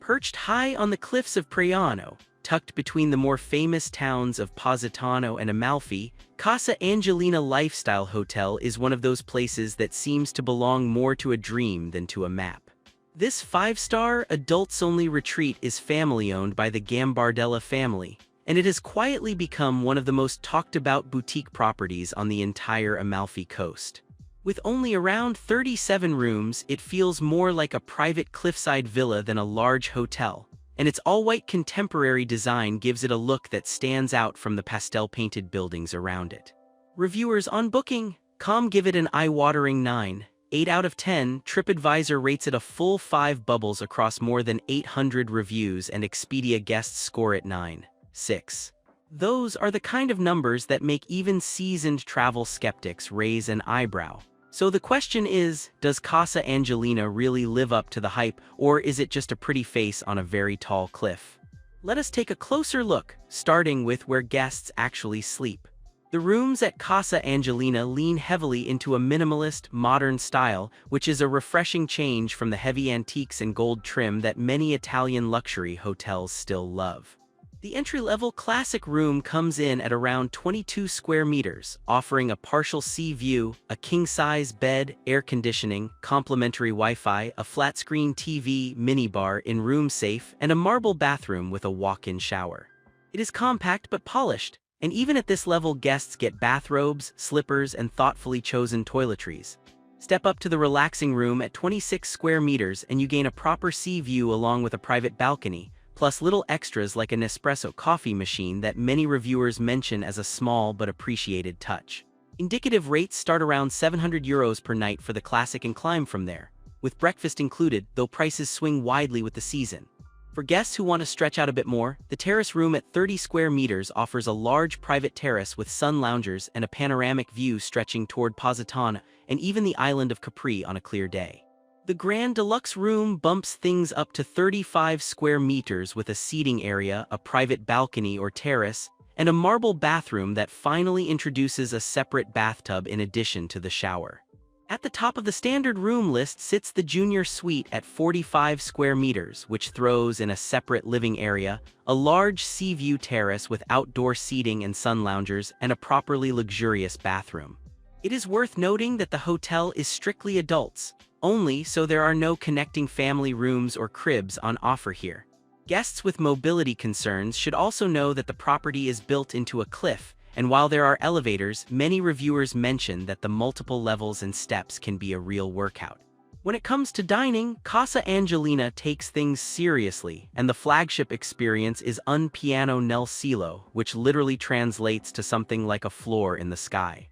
Perched high on the cliffs of Praiano, tucked between the more famous towns of Positano and Amalfi, Casa Angelina Lifestyle Hotel is one of those places that seems to belong more to a dream than to a map. This 5-star, adults-only retreat is family-owned by the Gavitella family, and it has quietly become one of the most talked-about boutique properties on the entire Amalfi Coast. With only around 37 rooms, it feels more like a private cliffside villa than a large hotel, and its all-white contemporary design gives it a look that stands out from the pastel-painted buildings around it. Reviewers on Booking.com give it an eye-watering 9.8 out of 10, TripAdvisor rates it a full 5 bubbles across more than 800 reviews, and Expedia guests score it 9.6. Those are the kind of numbers that make even seasoned travel skeptics raise an eyebrow. So the question is, does Casa Angelina really live up to the hype, or is it just a pretty face on a very tall cliff? Let us take a closer look, starting with where guests actually sleep. The rooms at Casa Angelina lean heavily into a minimalist, modern style, which is a refreshing change from the heavy antiques and gold trim that many Italian luxury hotels still love. The entry-level classic room comes in at around 22 square meters, offering a partial sea view, a king-size bed, air conditioning, complimentary Wi-Fi, a flat-screen TV, minibar in-room safe, and a marble bathroom with a walk-in shower. It is compact but polished, and even at this level guests get bathrobes, slippers, and thoughtfully chosen toiletries. Step up to the relaxing room at 26 square meters and you gain a proper sea view along with a private balcony, plus little extras like a Nespresso coffee machine that many reviewers mention as a small but appreciated touch. Indicative rates start around €700 per night for the classic and climb from there, with breakfast included, though prices swing widely with the season. For guests who want to stretch out a bit more, the terrace room at 30 square meters offers a large private terrace with sun loungers and a panoramic view stretching toward Positano and even the island of Capri on a clear day. The Grand Deluxe room bumps things up to 35 square meters with a seating area, a private balcony or terrace, and a marble bathroom that finally introduces a separate bathtub in addition to the shower. At the top of the standard room list sits the Junior Suite at 45 square meters, which throws in a separate living area, a large sea view terrace with outdoor seating and sun loungers, and a properly luxurious bathroom. It is worth noting that the hotel is strictly adults only, so there are no connecting family rooms or cribs on offer here. Guests with mobility concerns should also know that the property is built into a cliff, and while there are elevators, many reviewers mention that the multiple levels and steps can be a real workout. When it comes to dining, Casa Angelina takes things seriously, and the flagship experience is un piano nel cielo, which literally translates to something like a floor in the sky.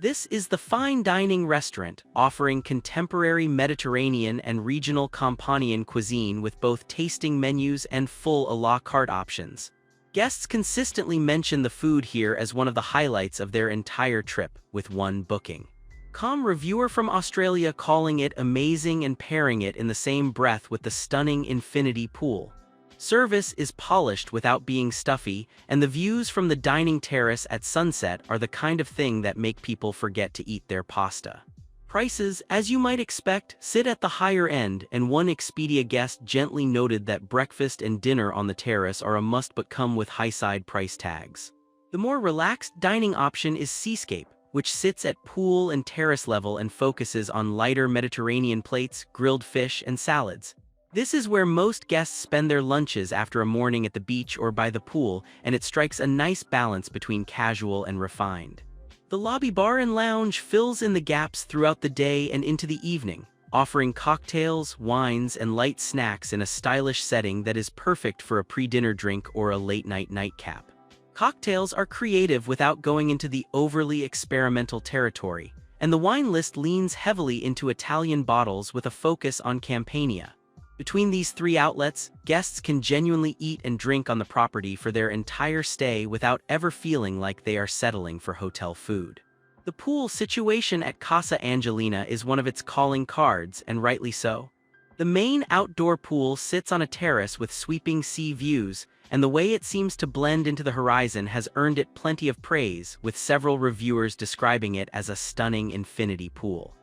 This is the fine dining restaurant, offering contemporary Mediterranean and regional Campanian cuisine with both tasting menus and full a la carte options. Guests consistently mention the food here as one of the highlights of their entire trip, with one Booking.com reviewer from Australia calling it amazing and pairing it in the same breath with the stunning infinity pool. Service is polished without being stuffy, and the views from the dining terrace at sunset are the kind of thing that make people forget to eat their pasta. Prices, as you might expect, sit at the higher end, and one Expedia guest gently noted that breakfast and dinner on the terrace are a must but come with high-side price tags. The more relaxed dining option is Seascape, which sits at pool and terrace level and focuses on lighter Mediterranean plates, grilled fish, and salads. This is where most guests spend their lunches after a morning at the beach or by the pool, and it strikes a nice balance between casual and refined. The lobby bar and lounge fills in the gaps throughout the day and into the evening, offering cocktails, wines, and light snacks in a stylish setting that is perfect for a pre-dinner drink or a late-night nightcap. Cocktails are creative without going into the overly experimental territory, and the wine list leans heavily into Italian bottles with a focus on Campania. Between these 3 outlets, guests can genuinely eat and drink on the property for their entire stay without ever feeling like they are settling for hotel food. The pool situation at Casa Angelina is one of its calling cards, and rightly so. The main outdoor pool sits on a terrace with sweeping sea views, and the way it seems to blend into the horizon has earned it plenty of praise, with several reviewers describing it as a stunning infinity pool.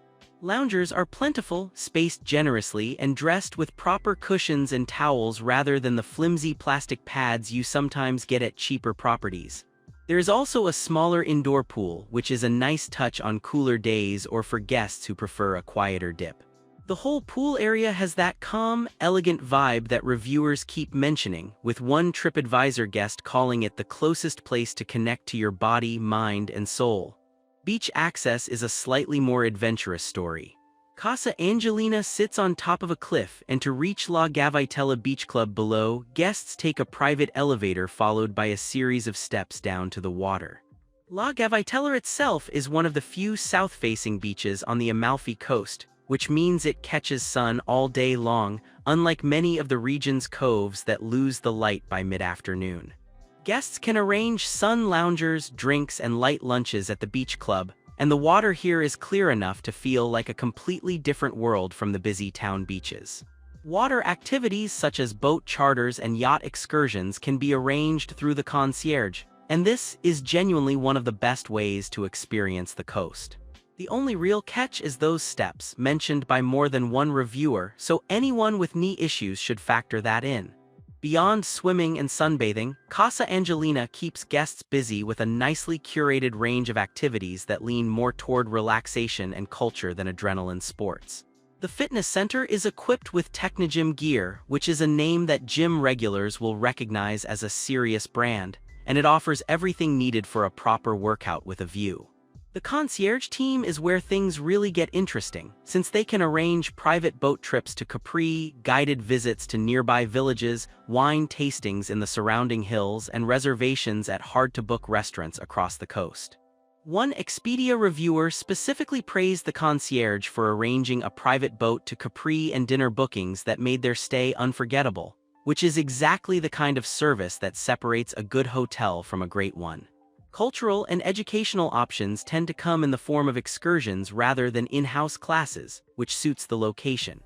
Loungers are plentiful, spaced generously, and dressed with proper cushions and towels rather than the flimsy plastic pads you sometimes get at cheaper properties. There is also a smaller indoor pool, which is a nice touch on cooler days or for guests who prefer a quieter dip. The whole pool area has that calm, elegant vibe that reviewers keep mentioning, with one TripAdvisor guest calling it the closest place to connect to your body, mind, and soul. Beach access is a slightly more adventurous story. Casa Angelina sits on top of a cliff, and to reach La Gavitella Beach Club below, guests take a private elevator followed by a series of steps down to the water. La Gavitella itself is one of the few south-facing beaches on the Amalfi Coast, which means it catches sun all day long, unlike many of the region's coves that lose the light by mid-afternoon. Guests can arrange sun loungers, drinks, and light lunches at the beach club, and the water here is clear enough to feel like a completely different world from the busy town beaches. Water activities such as boat charters and yacht excursions can be arranged through the concierge, and this is genuinely one of the best ways to experience the coast. The only real catch is those steps, mentioned by more than one reviewer, so anyone with knee issues should factor that in. Beyond swimming and sunbathing, Casa Angelina keeps guests busy with a nicely curated range of activities that lean more toward relaxation and culture than adrenaline sports. The fitness center is equipped with Technogym gear, which is a name that gym regulars will recognize as a serious brand, and it offers everything needed for a proper workout with a view. The concierge team is where things really get interesting, since they can arrange private boat trips to Capri, guided visits to nearby villages, wine tastings in the surrounding hills, and reservations at hard-to-book restaurants across the coast. One Expedia reviewer specifically praised the concierge for arranging a private boat to Capri and dinner bookings that made their stay unforgettable, which is exactly the kind of service that separates a good hotel from a great one. Cultural and educational options tend to come in the form of excursions rather than in-house classes, which suits the location.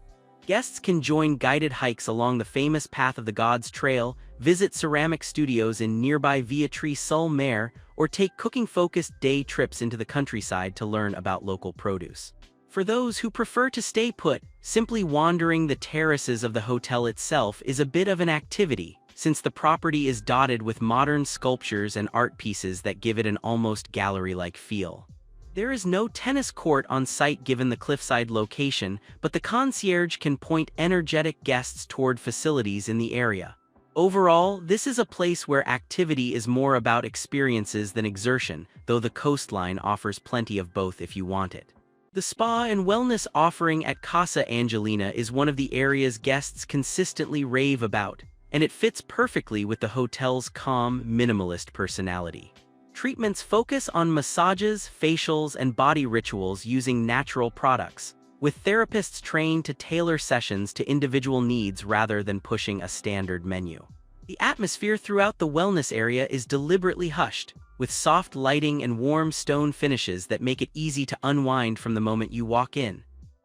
Guests can join guided hikes along the famous Path of the Gods trail, visit ceramic studios in nearby Vitry-sur-Mer, or take cooking-focused day trips into the countryside to learn about local produce. For those who prefer to stay put, simply wandering the terraces of the hotel itself is a bit of an activity, since the property is dotted with modern sculptures and art pieces that give it an almost gallery-like feel. There is no tennis court on site given the cliffside location, but the concierge can point energetic guests toward facilities in the area. Overall, this is a place where activity is more about experiences than exertion, though the coastline offers plenty of both if you want it. The spa and wellness offering at Casa Angelina is one of the area's guests consistently rave about, and it fits perfectly with the hotel's calm, minimalist personality. Treatments focus on massages, facials, and body rituals using natural products, with therapists trained to tailor sessions to individual needs rather than pushing a standard menu. The atmosphere throughout the wellness area is deliberately hushed, with soft lighting and warm stone finishes that make it easy to unwind from the moment you walk in.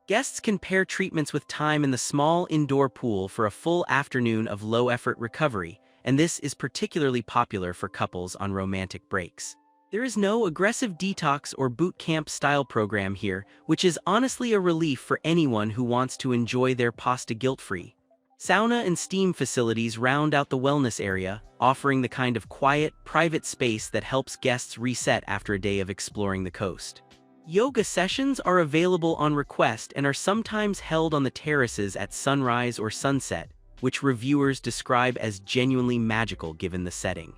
Guests can pair treatments with time in the small indoor pool for a full afternoon of low-effort recovery, and this is particularly popular for couples on romantic breaks. There is no aggressive detox or boot camp style program here, which is honestly a relief for anyone who wants to enjoy their pasta guilt-free. Sauna and steam facilities round out the wellness area, offering the kind of quiet, private space that helps guests reset after a day of exploring the coast. Yoga sessions are available on request and are sometimes held on the terraces at sunrise or sunset, which reviewers describe as genuinely magical given the setting.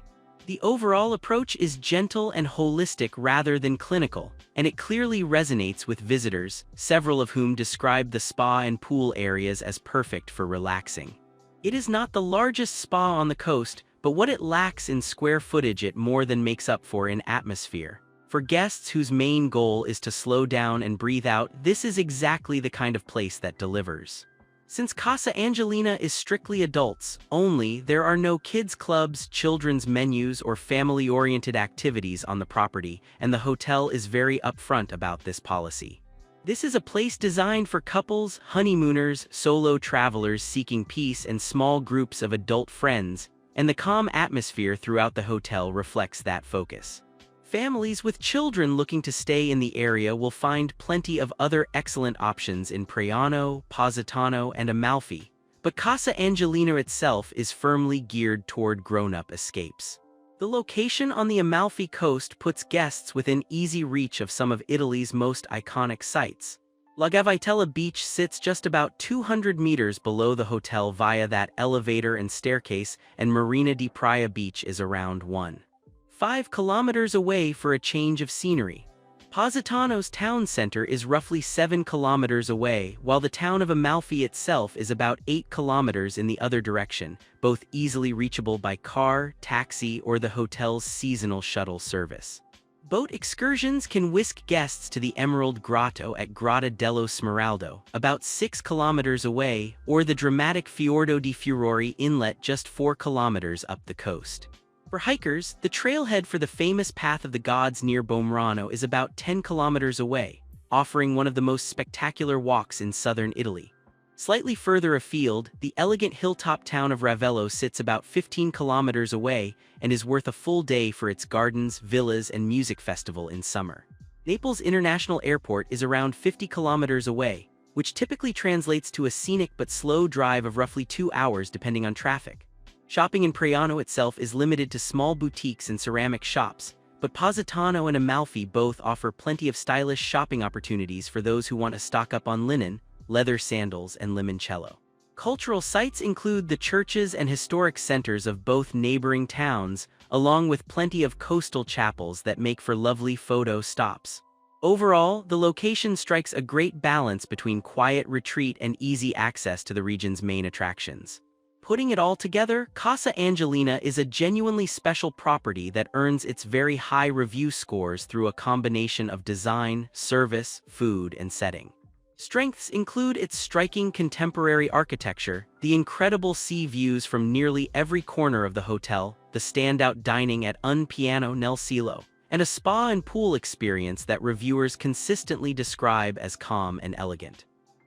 The overall approach is gentle and holistic rather than clinical, and it clearly resonates with visitors, several of whom describe the spa and pool areas as perfect for relaxing. It is not the largest spa on the coast, but what it lacks in square footage it more than makes up for in atmosphere. For guests whose main goal is to slow down and breathe out, this is exactly the kind of place that delivers. Since Casa Angelina is strictly adults only, there are no kids clubs, children's menus, or family-oriented activities on the property, and the hotel is very upfront about this policy. This is a place designed for couples, honeymooners, solo travelers seeking peace, and small groups of adult friends, and the calm atmosphere throughout the hotel reflects that focus. Families with children looking to stay in the area will find plenty of other excellent options in Praiano, Positano, and Amalfi, but Casa Angelina itself is firmly geared toward grown-up escapes. The location on the Amalfi Coast puts guests within easy reach of some of Italy's most iconic sites. La Gavitella Beach sits just about 200 meters below the hotel via that elevator and staircase, and Marina di Praia Beach is around 1.5 kilometers away for a change of scenery. Positano's town center is roughly 7 kilometers away, while the town of Amalfi itself is about 8 kilometers in the other direction, both easily reachable by car, taxi, or the hotel's seasonal shuttle service. Boat excursions can whisk guests to the Emerald Grotto at Grotta dello Smeraldo, about 6 kilometers away, or the dramatic Fiordo di Furori Inlet just 4 kilometers up the coast. For hikers, the trailhead for the famous Path of the Gods near Bomrano is about 10 kilometers away, offering one of the most spectacular walks in southern Italy. Slightly further afield, the elegant hilltop town of Ravello sits about 15 kilometers away and is worth a full day for its gardens, villas, and music festival in summer. Naples International Airport is around 50 kilometers away, which typically translates to a scenic but slow drive of roughly 2 hours depending on traffic. Shopping in Praiano itself is limited to small boutiques and ceramic shops, but Positano and Amalfi both offer plenty of stylish shopping opportunities for those who want to stock up on linen, leather sandals, and limoncello. Cultural sites include the churches and historic centers of both neighboring towns, along with plenty of coastal chapels that make for lovely photo stops. Overall, the location strikes a great balance between quiet retreat and easy access to the region's main attractions. Putting it all together, Casa Angelina is a genuinely special property that earns its very high review scores through a combination of design, service, food, and setting. Strengths include its striking contemporary architecture, the incredible sea views from nearly every corner of the hotel, the standout dining at Un Piano nel Cielo, and a spa and pool experience that reviewers consistently describe as calm and elegant.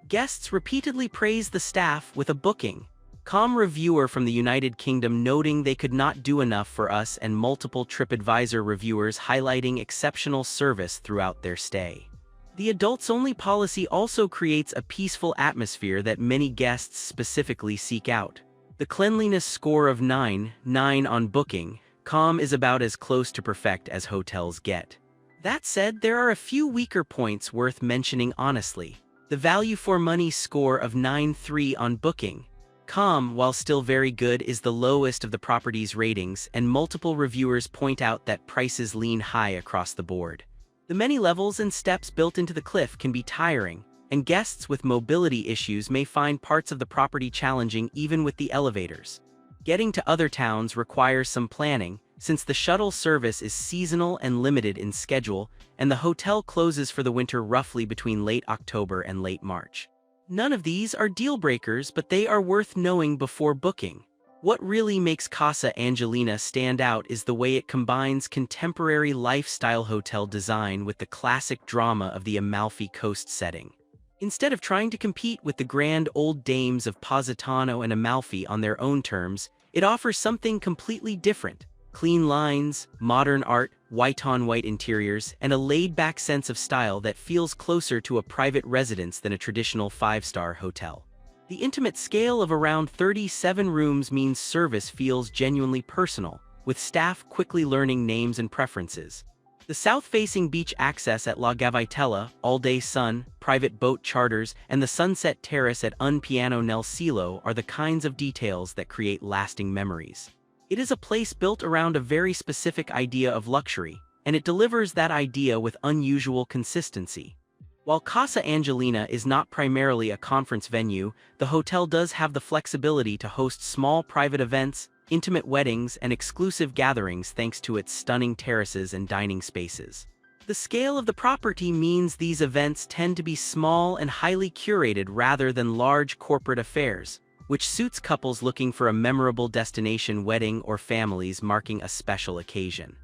Guests repeatedly praise the staff with a booking. Calm reviewer from the United Kingdom noting they could not do enough for us, and multiple TripAdvisor reviewers highlighting exceptional service throughout their stay. The adults-only policy also creates a peaceful atmosphere that many guests specifically seek out. The cleanliness score of 9.9 on Booking, Calm is about as close to perfect as hotels get. That said, there are a few weaker points worth mentioning honestly. The value for money score of 9.3 on Booking, Calm, while still very good, is the lowest of the property's ratings, and multiple reviewers point out that prices lean high across the board. The many levels and steps built into the cliff can be tiring, and guests with mobility issues may find parts of the property challenging even with the elevators. Getting to other towns requires some planning, since the shuttle service is seasonal and limited in schedule, and the hotel closes for the winter roughly between late October and late March. None of these are deal breakers, but they are worth knowing before booking. What really makes Casa Angelina stand out is the way it combines contemporary lifestyle hotel design with the classic drama of the Amalfi Coast setting. Instead of trying to compete with the grand old dames of Positano and Amalfi on their own terms, it offers something completely different. Clean lines, modern art, white-on-white interiors, and a laid-back sense of style that feels closer to a private residence than a traditional five-star hotel. The intimate scale of around 37 rooms means service feels genuinely personal, with staff quickly learning names and preferences. The south-facing beach access at La Gavitella, all-day sun, private boat charters, and the sunset terrace at Un Piano nel Cielo are the kinds of details that create lasting memories. It is a place built around a very specific idea of luxury, and it delivers that idea with unusual consistency. While Casa Angelina is not primarily a conference venue, the hotel does have the flexibility to host small private events, intimate weddings, and exclusive gatherings thanks to its stunning terraces and dining spaces. The scale of the property means these events tend to be small and highly curated rather than large corporate affairs, which suits couples looking for a memorable destination wedding or families marking a special occasion.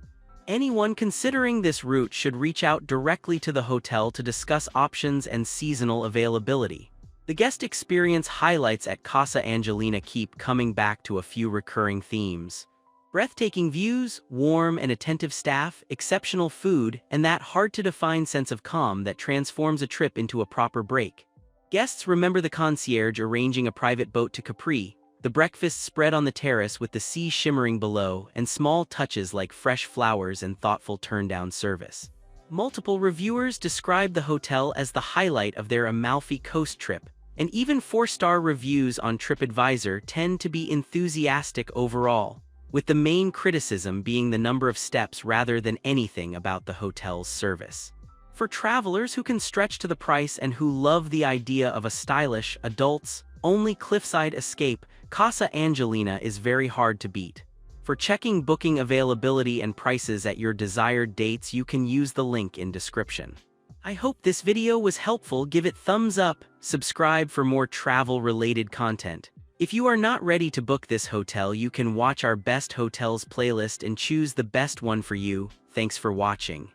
Anyone considering this route should reach out directly to the hotel to discuss options and seasonal availability. The guest experience highlights at Casa Angelina keep coming back to a few recurring themes. Breathtaking views, warm and attentive staff, exceptional food, and that hard-to-define sense of calm that transforms a trip into a proper break. Guests remember the concierge arranging a private boat to Capri, the breakfast spread on the terrace with the sea shimmering below, and small touches like fresh flowers and thoughtful turn-down service. Multiple reviewers describe the hotel as the highlight of their Amalfi Coast trip, and even 4-star reviews on TripAdvisor tend to be enthusiastic overall, with the main criticism being the number of steps rather than anything about the hotel's service. For travelers who can stretch to the price and who love the idea of a stylish, adults-only cliffside escape, Casa Angelina is very hard to beat. For checking booking availability and prices at your desired dates, you can use the link in description. I hope this video was helpful. Give it thumbs up, subscribe for more travel-related content. If you are not ready to book this hotel, you can watch our best hotels playlist and choose the best one for you. Thanks for watching.